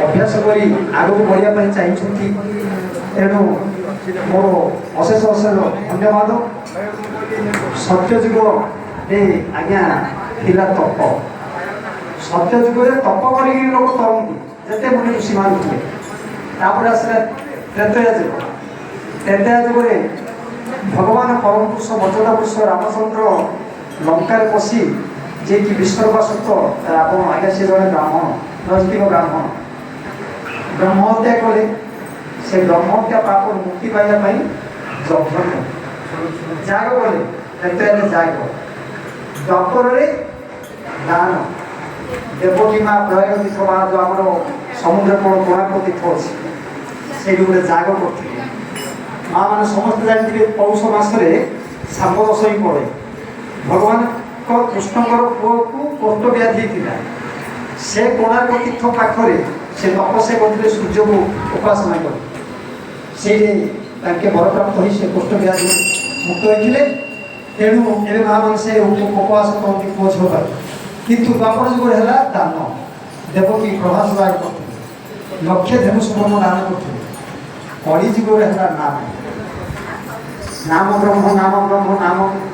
अभ्यास करी आगक बढ़िया चाहिए तेणु मोर अशेष अशेष धन्यवाद। सत्यजुग आज्ञा थिला तप सत्यजुग तप कर लोक तरंती जिते मुनि ऋषि मानुले आसला त्रेतया जुग। त्रेतया जुग भगवान परम पुरुष मर्यादा पुरुष रामचंद्र लंकार पशि जे कि विश्ववासत्व रावण आज्ञा सी जड़े ब्राह्मण नैतिक ब्राह्मण ब्रह्महत्या कले से ब्रह्महत्या पाप मुक्ति पाइबापी यज्ञ जाग कले त्रेतया जाग द्वापर दान देवकी माँ प्रयाग तीर्थ माँ जो आम समुद्र कूल कोणार्क तीर्थ अच्छी से गोटे जाग करते माँ मैंने समस्त जानते पौष मसरे सांप दश ही पड़े भगवान कृष्णकर पुओ को कोष्ठ व्याधि था से कोणार्क तीर्थ पाखरे से तपस्या करते सूर्य को उपासना कर बर प्राप्त हो कोष्ठ व्याधि मुक्त होते तेणु ए माँ मैंने से उपवास करती पुओ झील किंतु द्वापर जुग है दान देवकी प्रभास राय करते लक्षे धेनु सुवर्ण दान करते कली जुग है नाम नाम ब्रह्म नाम